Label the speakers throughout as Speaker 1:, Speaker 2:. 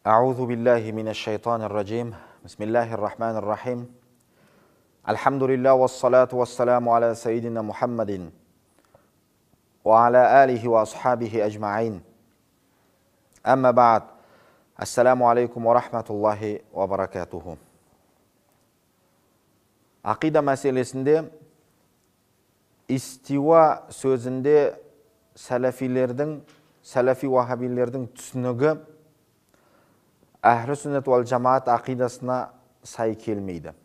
Speaker 1: أعوذ بالله من الشيطان الرجيم بسم الله الرحمن الرحيم الحمد لله والصلاة والسلام على سيدنا محمد وعلى آله وأصحابه أجمعين أما بعد السلام عليكم ورحمة الله وبركاته. Ақида мәселесінде истиуа сөзінде сәләфи уахабилердің түсінігі әхлі сүннет уал жамаат ақидасына сай келмейді.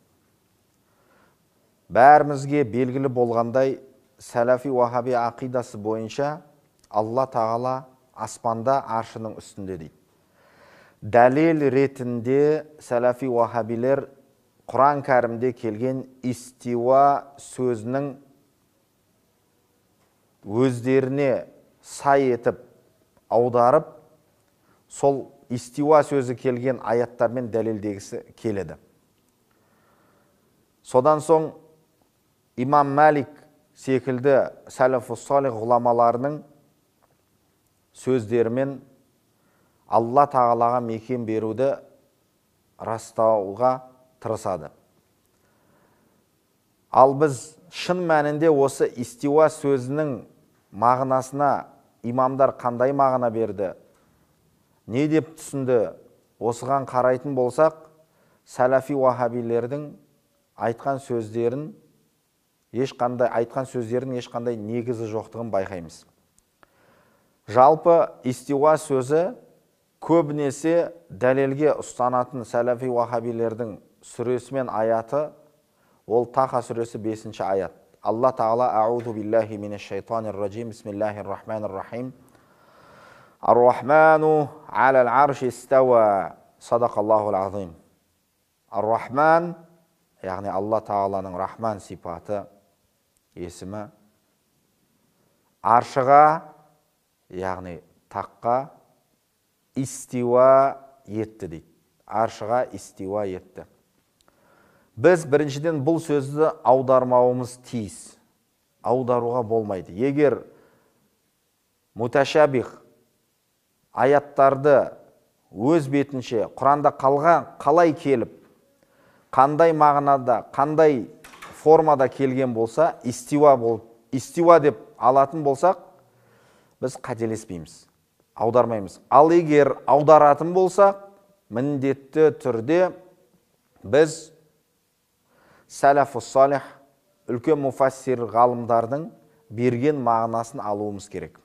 Speaker 1: Бәрімізге белгілі болғандай, сәләфи уахаби ақидасы бойынша Алла тағала аспанда аршының үстінде дейді. Дәлел ретінде сәләфи уахабилер Құран кәрімде келген истиуа сөзінің өздеріне сай етіп аударып, сол истиуа сөзі келген аяттармен дәлелдегісі келеді. Содан соң имам Малик секілді сәләфус салих ғұламаларының сөздерімен Алла тағалаға мекен беруді растауға тырысады. Ал біз шын мәнінде осы истиуа сөзінің мағынасына имамдар қандай мағына берді, не деп түсінді, осыған қарайтын болсақ, сәләфи уахабилердің айтқан сөздерін ешқандай негізі жоқтығын байқаймыз. Жалпы истиуа сөзі көбінесе дәлелге ұстанатын сәләфи уахабилердің сүресі мен аяты, ол Таха сүресі 5-ші аят. Алла тағала аузу биллахи минеш шайтанир раджим бисмиллахир рахманир рахим Ар-Рахману алал арши истауа садақаллахул азим. Ар-Рахман, яғни Алла тағаланың Рахман сипаты, есімі, аршыға, яғни таққа истиуа етті дейді. Аршыға истиуа етті. Біз біріншіден бұл сөзді аудармауымыз тиіс. Аударуға болмайды. Егер муташабих аяттарды өз бетінше Құранда қалай келіп, қандай мағынада, қандай формада келген болса, истиуа деп алатын болсақ, біз қателеспейміз, аудармаймыз. Ал егер аударатын болсақ, міндетті түрде біз сәләфус салих, үлкен муфассир ғалымдардың берген мағынасын алуымыз керек.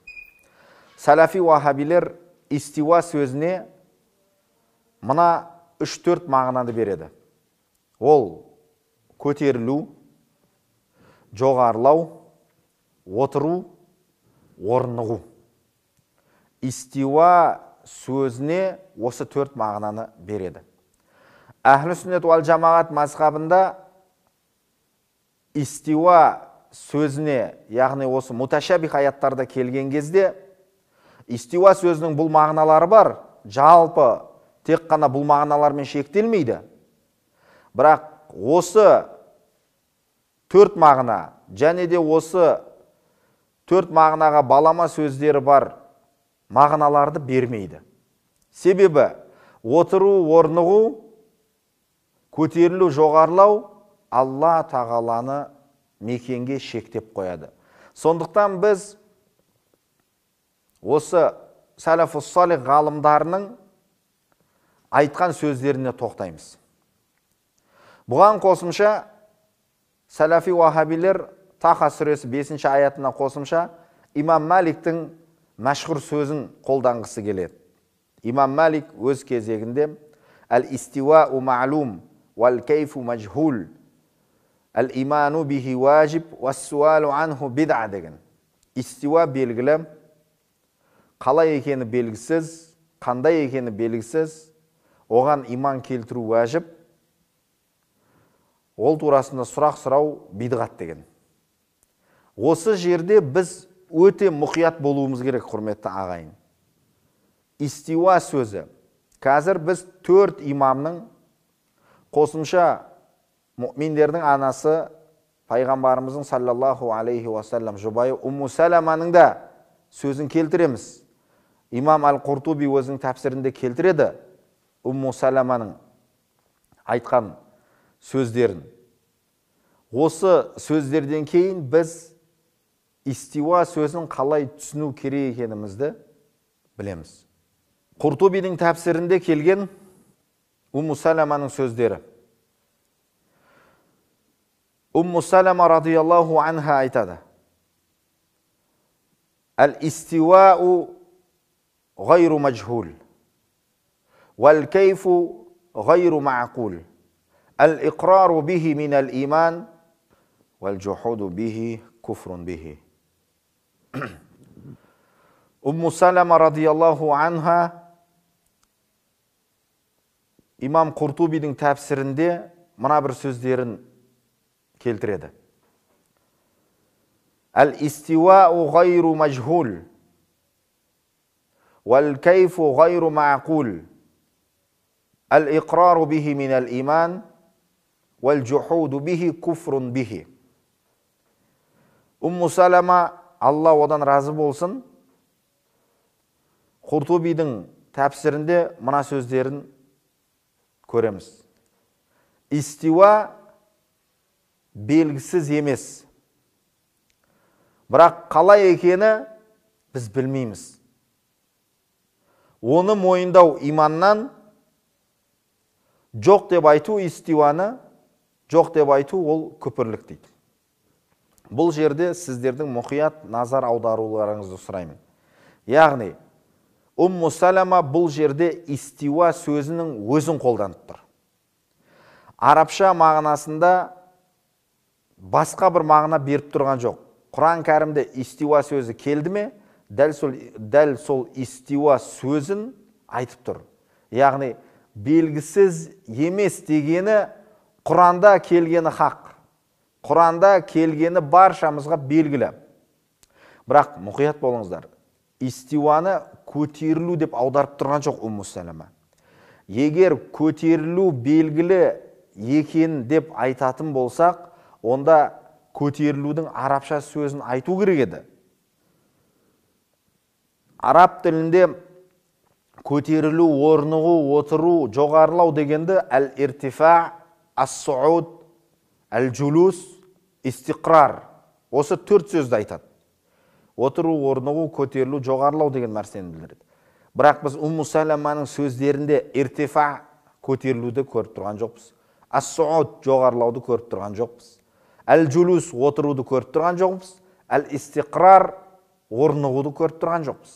Speaker 1: Сәләфи уахабилер истиуа сөзіне мына 3-4 мағынаны береді. Ол көтерілу, жоғарылау, отыру, орнығу. Истиуа сөзіне осы 4 мағынаны береді. Әхлі сүннет уал жамаат мазхабында истиуа сөзіне, яғни осы муташабих аяттарда келген кезде, истиуа сөзінің бұл мағыналары бар, жалпы тек қана бұл мағыналармен шектелмейді. Бірақ осы 4 мағына, және де осы 4 мағынаға балама сөздері бар мағыналарды бермейді. Себебі отыру, орнығу, көтерілу, жоғарылау Алла тағаланы мекенге шектеп қояды. Сондықтан біз осы сәләфус салих ғалымдарының айтқан сөздеріне тоқтаймыз. Бұған қосымша сәләфи уахабилер Таха сүресі 5-ші аятына қосымша имам Маликтің мәшһүр сөзін қолданғысы келеді. Имам Малик өз кезегінде әл-истиуау ма'лум вәл-кейфу мәжхул әл-иману бихи важиб вәс-суалу анху бид'a деген. Истиуа белгілі, қалай екені белгісіз, қандай екені белгісіз, оған иман келтіру уәжіп, ол турасында сұрақ сұрау бидғат деген. Осы жерде біз өте мұқият болуымыз керек, құрметті ағайын. Истиуа сөзі. Қазір біз 4 имамның, қосымша мүминдердің анасы пайғамбарымыздың саллаллаху алейхи уассалам жұбайы Умму Саламаның да сөзін келтіреміз. Имам Ал-Қуртуби өзінің тәпсірінде келтіреді. Умму Саламаның айтқан сөздерін. Осы сөздерден кейін біз истиуа сөзін қалай түсіну керек екенімізді білеміз. Құртубидің тәпсірінде келген Умму Саламаның сөздері. Умму Салама радияллаху анха айтады: Әл-истиуау ғайру мәжхул, вәл-кейфу ғайру маъқул, әл-иқрару бихи минал иман, вәл-джухуду бихи куфрун бихи. Умму Салама радияллаху анха имам Құртубидің тәпсірінде мына бір сөздерін келтіреді. Әл-истиуау ғайру мәжхул, вәл-кейфу ғайру маъқул, әл-иқрару бихи минал иман, вәл-джухуду бихи куфрун бихи. Умму Салама, Алла одан разы болсын, Құртубидің тәпсірінде мына сөздерін көреміз. Истиуа белгісіз емес. Бірақ қалай екені біз білмейміз. Оны мойындау иманнан, жоқ деп айту истиуаны, жоқ деп айту ол күпірлік дейді. Бұл жерде сіздердің мұқият назар аударуларыңызды сұраймын. Яғни, Умму Салама бұл жерде истиуа сөзінің өзін қолданып тұр. Арабша мағынасында басқа бір мағына беріп тұрған жоқ. Құран кәрімде истиуа сөзі келді ме, дәл сол истиуа сөзін айтып тұр. Яғни, белгісіз емес дегені Құранда келгені хақ. Құранда келгені баршамызға белгілі. Бірақ мұқият болыңыздар. Истиуаны көтерілу деп аударып тұрған жоқ Умму Салама. Егер көтерілу белгілі екен деп айтатын болсақ, онда көтерілудің арабша сөзін айту керек еді. Араб тілінде көтерілу, орнығу, отыру, жоғарылау дегенді әл-иртифа, ас-сууд, әл-джулус, истиқрар. Осы 4 сөзді айтады. Отыру, орнығу, көтерілу, жоғарылау деген нәрсені білдіреді. Бірақ біз Умму Саламаның сөздерінде иртифа көтерілуді көріп тұрған жоқпыз. Ас-сууд жоғарылауды көріп тұрған жоқпыз. Әл-джулус отыруды көріп тұрған жоқпыз. Әл-истиқрар орнығуды көріп тұрған жоқпыз.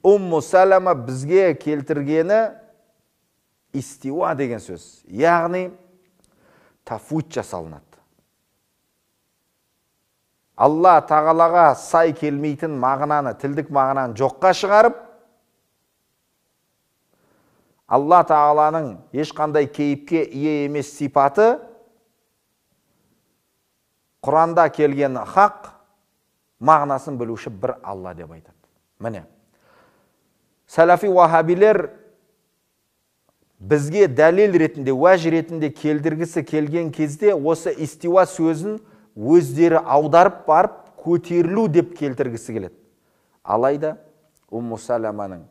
Speaker 1: Умму Салама бізге келтіргені истиуа деген сөз. Яғни тафуит жасалынады. Алла тағалаға сай келмейтін мағынаны, тілдік мағынаны жоққа шығарып, Алла тағаланың ешқандай кейіпке ие емес сипаты Құранда келген хақ мағынасын білуші бір Алла деп айтады. Міне, сәлафи уахабилер бізге дәлел ретінде, уәж ретінде келдіргісі келген кезде осы истиуа сөзін өздері аударып барып көтерілу деп келтіргісі келеді. Алайда Умму Саламаның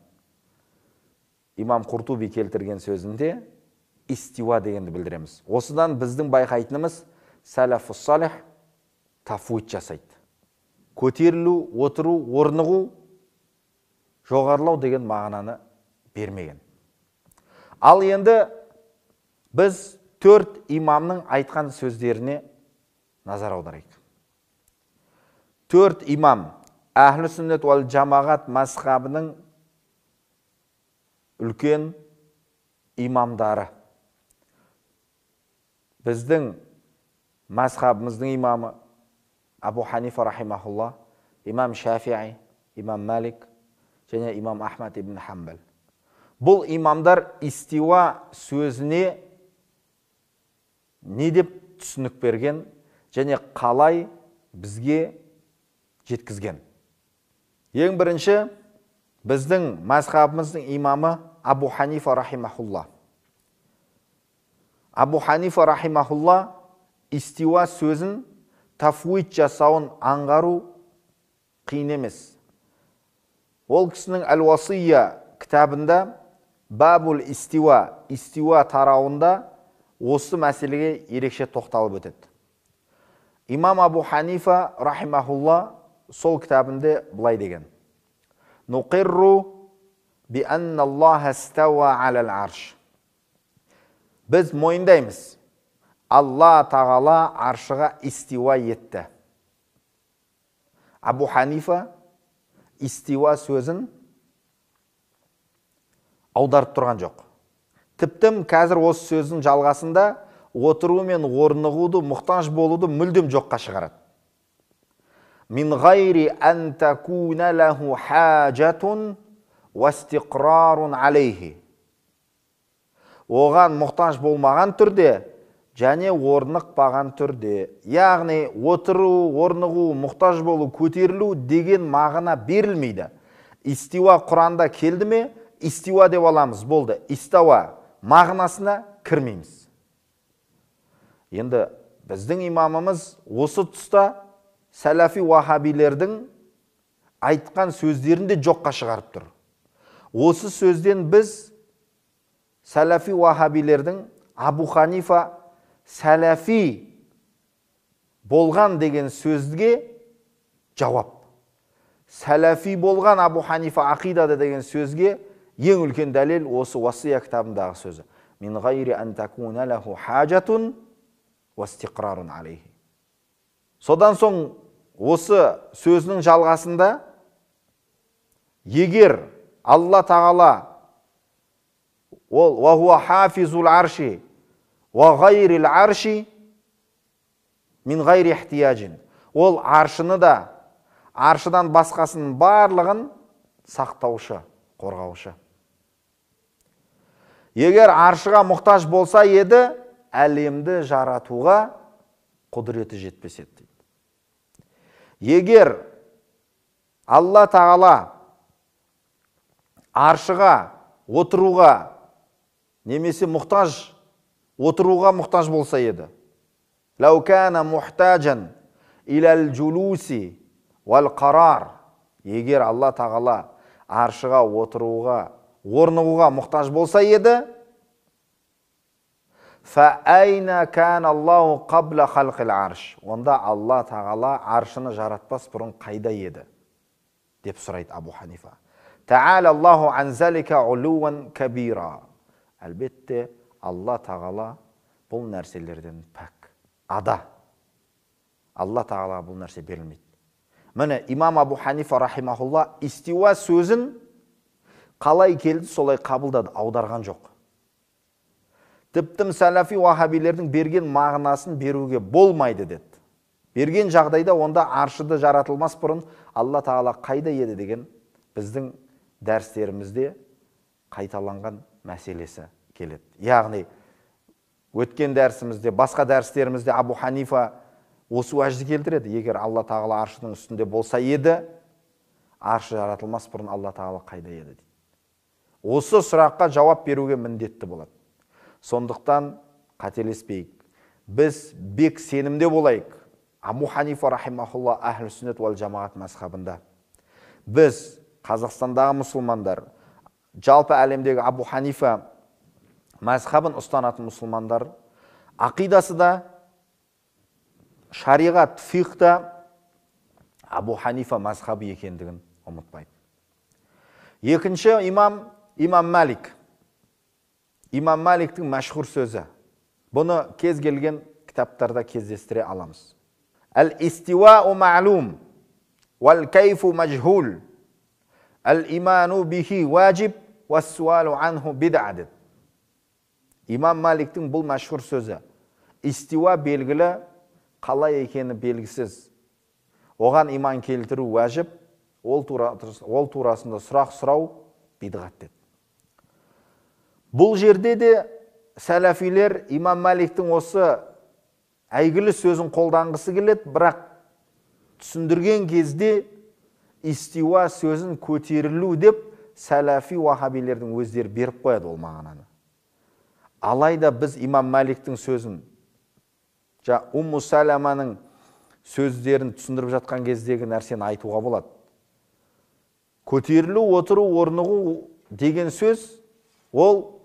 Speaker 1: имам Құртуби келтірген сөзінде истиуа дегенді білдіреміз. Осыдан біздің байқайтынымыз сәлафус салих тафуит жасайды. Көтерілу, отыру, орнығу, жоғарылау деген мағынаны бермеген. Ал енді біз 4 имамның айтқан сөздеріне назар аударайық. 4 имам Әхлі сүннет уәл жамағат мазхабының үлкен имамдары. Біздің мазхабымыздың имамы Абу Ханифа рахимахулла, имам Шафиғи, имам Малик және имам Ахмад ибн Хамбал. Бұл имамдар истиуа сөзіне не деп түсінік берген және қалай бізге жеткізген. Ең бірінші, біздің мазхабымыздың имамы Абу Ханифа рахимахулла. Абу Ханифа рахимахулла истиуа сөзін тафуит жасауын аңғару қиын емес. Ол кісінің Әл-Уасия кітабында бабул истиуа тарауында осы мәселеге ерекше тоқталып өтеді. Имам Абу Ханифа рахимахулла сол кітабында былай деген: нуқирру би анна Аллаха стауа алал арш. Біз мойындаймыз, Алла тағала аршыға истиуа етті. Абу Ханифа истиуа сөзін аударып тұрған жоқ. Тіптім қазір осы сөздің жалғасында отыру мен орнығуды, мұқтаж болуды мүлдем жоққа шығарады. Мин ғайри ан такуна лаху хажатун вастиқрарун алейхи. Оған мұқтаж болмаған түрде және орнықпаған түрде. Яғни отыру, орнығу, мұқтаж болу, көтерілу деген мағына берілмейді. Истиуа Құранда келді ме, истиуа деп аламыз, болды. Истауа мағынасына кірмейміз. Енді біздің имамымыз осы тұста сәләфи уахабилердің айтқан сөздерінде жоққа шығарып тұр. Осы сөзден біз сәләфи уахабилердің Абу Ханифа сәләфи болған деген сөзге жауап. Сәләфи болған Абу Ханифа ақидада деген сөзге ең үлкен дәлел осы Уасия кітабындағы сөзі. Мин ғайри ан такуна лаху хажатун вастиқрарун алейхи. Содан соң осы сөзінің жалғасында егер Алла тағала ол ва хуа хафизул арши ва ғайрил арши мин ғайри ихтияжин, ол аршыны да аршыдан басқасының барлығын сақтаушы, қорғаушы. Егер аршыға мұқтаж болса еді, әлемді жаратуға құдіреті жетпес еді. Егер Алла тағала аршыға отыруға немесе мұқтаж отыруға мұқтаж болса еді, лау кана мухтажан илал джулуси вал қарар, егер Алла тағала аршыға отыруға, орнығуға мұқтаж болса еді, фа айна кан Аллаху қабла халқил арш, онда Алла тағала аршыны жаратпас бұрын қайда еді деп сұрайды Абу Ханифа. Та'ала Аллаху ан залика улуан кабира. Әлбетте Алла тағала бұл нәрселерден пәк, ада. Алла тағала бұл нәрсе берілмейді. Міне имам Абу Ханифа рахимахулла истиуа сөзін қалай келді солай қабылдады, аударған жоқ. Тіптім сәләфи уахабилердің берген мағынасын беруге болмайды деді. Берген жағдайда онда аршыды жаратылмас бұрын Алла тағала қайда еді деген біздің дәрістерімізде қайталанған мәселесі келеді. Яғни өткен дәрісімізде, басқа дәрістерімізде Абу Ханифа осы уәжді келтіреді. Егер Алла тағала аршының үстінде болса еді, аршы жаратылмас бұрын Алла тағала қайда еді дейді. Осы сұраққа жауап беруге міндетті болады. Сондықтан қателеспейік. Біз бек сенімде болайық. Абу Ханифа рахимахулла әхлі сүннет уал жамағат мазхабында. Біз Қазақстандағы мұсылмандар, жалпы әлемдегі Абу Ханифа мазхабын ұстанатын мұсылмандар ақидасы да, шариғат, фиқта Абу Ханифа мазхабы екендігін ұмытпайды. Екінші имам Малик. Имам Маликтің мәшһүр сөзі. Бұны кез келген кітаптарда кездестіре аламыз. Әл-истиуау ма'лум, вәл-кайфу мәжхул, әл-иману бихи вәжиб, вәс-суалу анху бид'а. Имам Маликтің бұл мәшһүр сөзі. Истиуа белгілі, қалай екені белгісіз. Оған иман келтіру вәжіп, ол турасында сұрақ сұрау бидғат деді. Бұл жерде де сәләфилер имам Маликтің осы әйгілі сөзін қолданғысы келеді, бірақ түсіндірген кезде истиуа сөзін көтерілу деп сәләфи уахабилердің өздері беріп қояды ол мағынаны. Алайда біз имам Маликтің сөзін, Умму Саламаның сөздерін түсіндіріп жатқан кездегі нәрсені айтуға болады. Көтерілу, отыру, орнығу деген сөз ол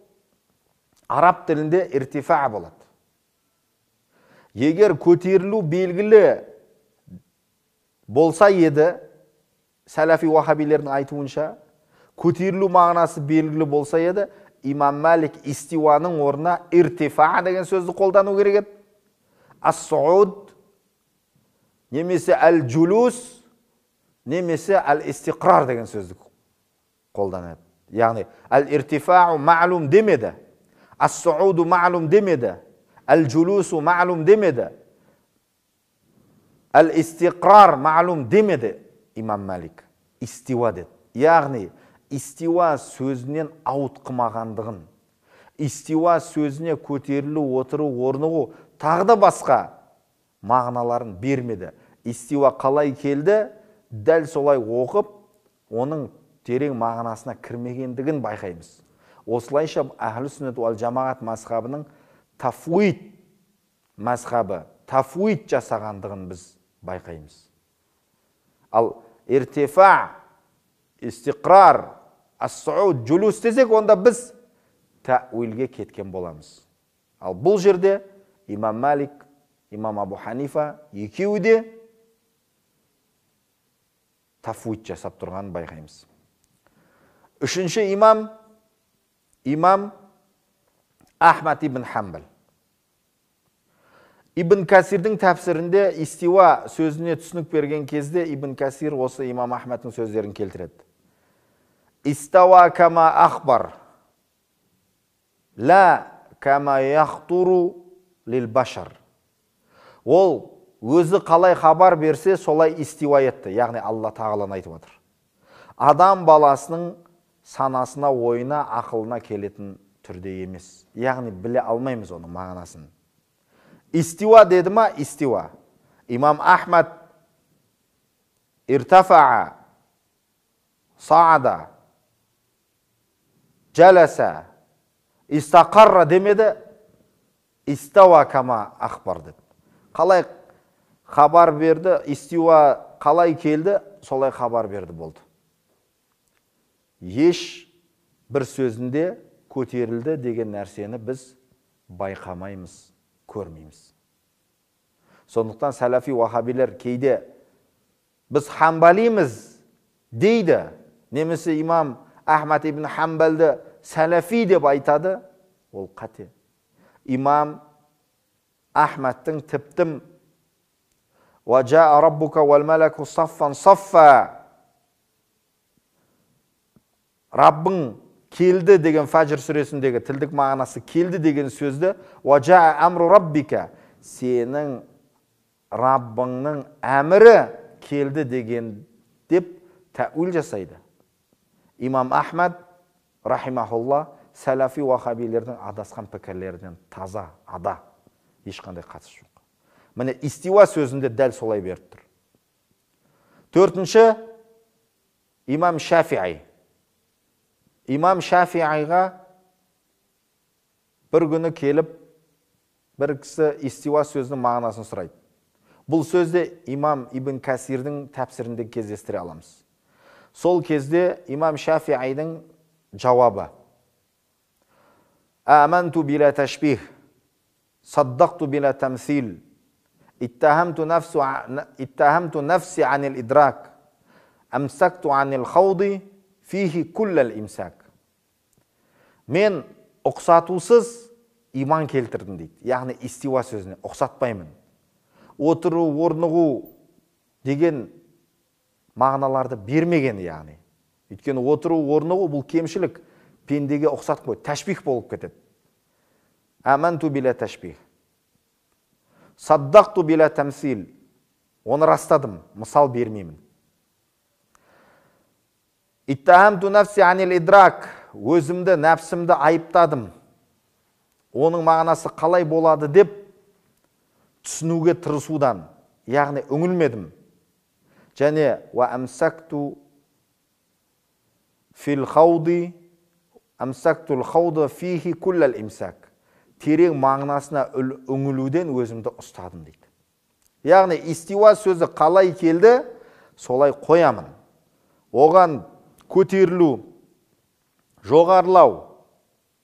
Speaker 1: араб тілінде иртифа болады. Егер көтерілу белгілі болса еді, сәләфи уахабилердің айтуынша, көтерілу мағынасы белгілі болса еді, имам Малик истиуаның орнына иртифа деген сөзді қолдану керек еді. Ас-сууд немесе әл-джулус немесе әл-истиқрар деген сөзді қолданады. Яғни әл-иртифау маълум демеді, ас-сууду маълум демеді, әл-джулусу маълум демеді, әл-истиқрар маълум демеді имам Малик. Истиуа деді. Яғни истиуа сөзінен ауытқымағандығын, истиуа сөзіне көтерілу, отыру, орнығу, тағы да басқа мағыналарын бермеді. Истиуа қалай келді, дәл солай оқып, оның терең мағынасына кірмегендігін байқаймыз. Осылайша әхлі сүннет уал жамағат мазхабының тафуид мазхабы, тафуид жасағандығын біз байқаймыз. Ал иртифа, истиқрар, ас-сууд, джулус десек, онда біз тәуилге кеткен боламыз. Ал бұл жерде имам Малик, имам Абу Ханифа екеуі де тафуид жасап тұрғанын байқаймыз. Үшінші имам Ахмад ибн Хамбал. Ибн Касирдің тәпсірінде истиуа сөзіне түсінік берген кезде Ибн Касир осы имам Ахмадтың сөздерін келтіреді. Истауа кама ахбар, ла кама яхтуру лил башар. Ол өзі қалай хабар берсе, солай истиуа етті. Яғни Алла тағаланы айтып отыр. Адам баласының санасына, ойына, ақылына келетін түрде емес. Яғни біле алмаймыз оның мағынасын. Истиуа деді ма? Истиуа. Имам Ахмад иртафаа, саада, жаласа, истақарра демеді, истауа кама ахбар деді. Қалай хабар берді, истиуа қалай келді, солай хабар берді болды. Еш бір сөзінде көтерілді деген нәрсені біз байқамаймыз, көрмейміз. Сондықтан сәләфи уахабилер кейде біз хамбалимыз дейді, немесе имам Ахмад ибн Хамбалды сәләфи деп айтады, ол қате. Имам Ахмадтың тіптім «Ваджаа раббука вал малаку саффан саффа» Раббың келді деген Фаджр сүресіндегі тілдік мағынасы келді деген сөзді «Ваджаа амру раббика» сенің Раббыңның әмірі келді деген деп тәуил жасайды. Имам Ахмад рахимахулла сәләфи уахабилердің адасқан пікірлерінен таза, ада, ешқандай қатысы жоқ. Міне истиуа сөзінде дәл солай беріп тұр. Төртінші, имам Шафиғи. Имам Шафиғиға бір күні келіп, бір кісі истиуа сөзінің мағынасын сұрайды. Бұл сөзде имам Ибн Касирдің тәпсірінде кездестіре аламыз. Сол кезде имам Шафиғидің жауабы: «Аманту била ташбих, саддақту била тамсил, иттахамту нафси анил идрак, амсакту анил хауди, фихи куллал имсак». Мен ұқсатусыз иман келтірдім дейді. Яғни истиуа сөзіне ұқсатпаймын. Отыру, орнығу деген мағыналарды бермеген, яғни. Өйткені отыру, орнығу бұл кемшілік, пендеге ұқсат қой, тәшбих болып кетеді. Аманту била ташбих, саддақту била тамсил, оны растадым, мысал бермеймін. Иттахамту нафси анил идрак, өзімді, нәпсімді айыптадым. Оның мағынасы қалай болады деп түсінуге тырысудан, яғни үңілмедім. Және ва амсакту фил хауди, амсактул хауда фихи куллал имсак. Терең мағынасына үңілуден өзімді ұстадым дейді. Яғни истиуа сөзі қалай келді, солай қоямын. Оған көтерілу, жоғарылау,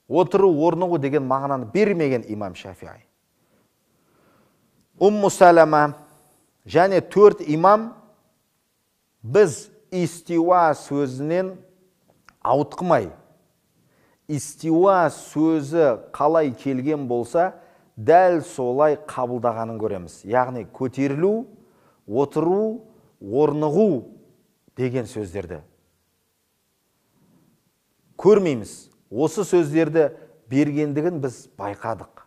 Speaker 1: отыру, орнығу деген мағынаны бермеген имам Шафиғи. Умму Салама және 4 имам біз истиуа сөзінен ауытқымай, истиуа сөзі қалай келген болса, дәл солай қабылдағанын көреміз. Яғни көтерілу, отыру, орнығу деген сөздерді көрмейміз. Осы сөздерді бергендігін біз байқадық.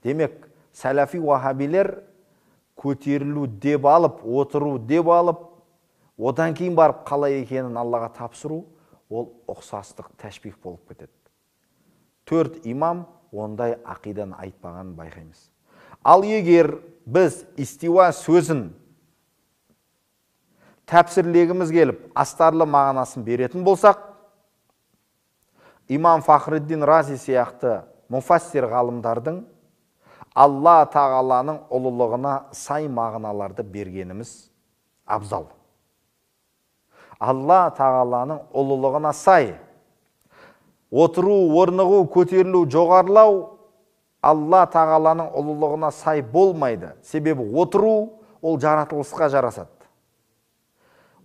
Speaker 1: Демек, сәләфи уахабилер көтерілу деп алып, отыру деп алып, одан кейін барып қалай екенін Аллаға тапсыру, ол ұқсастық, тәшбих болып кетеді. 4 имам ондай ақидан айтпағанын байқаймыз. Ал егер біз истиуа сөзін тәпсірлегіміз келіп, астарлы мағынасын беретін болсақ, имам Фахриддин Рази сияқты муфассир ғалымдардың Алла тағаланың ұлылығына сай мағыналарды бергеніміз абзал. Алла тағаланың ұлылығына сай отыру, орнығу, көтерілу, жоғарылау Алла тағаланың ұлылығына сай болмайды. Себебі отыру ол жаратылысқа жарасады.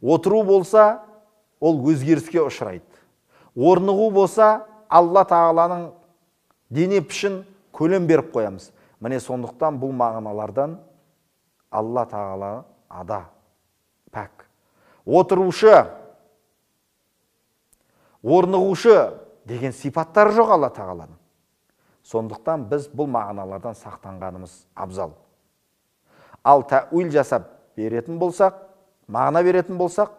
Speaker 1: Отыру болса, ол өзгеріске ұшырайды. Орнығу болса, Алла тағаланың дене пішін көлем беріп қоямыз. Міне сондықтан бұл мағыналардан Алла тағала ада, пәк. Отырушы, орнығушы деген сипаттары жоқ Алла тағаланың. Сондықтан біз бұл мағыналардан сақтанғанымыз абзал. Ал тәуил жасап беретін болсақ, мағына беретін болсақ,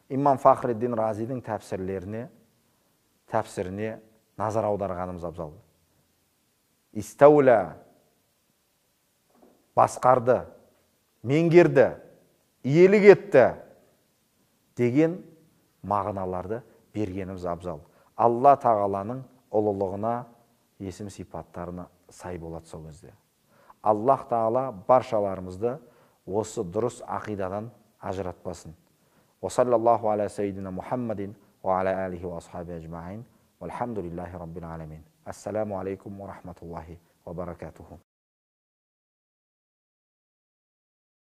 Speaker 1: имам Фахриддин Разидің тәпсіріне назар аударғанымыз абзал. Истауля, басқарды, меңгерді, иелік етті деген мағыналарды бергеніміз абзал. Алла тағаланың ұлылығына, есім сипаттарына сай болады сол кезде. Аллах тағала баршаларымызды осы дұрыс ақидадан ажыратпасын. Уассалаллаху аля сайидина Мухаммадин ва аля алихи ва асхаби ажмаин. Вальхамдулиллахи раббил аламин. Ассаламу алейкум ва рахматуллахи ва баракатуху.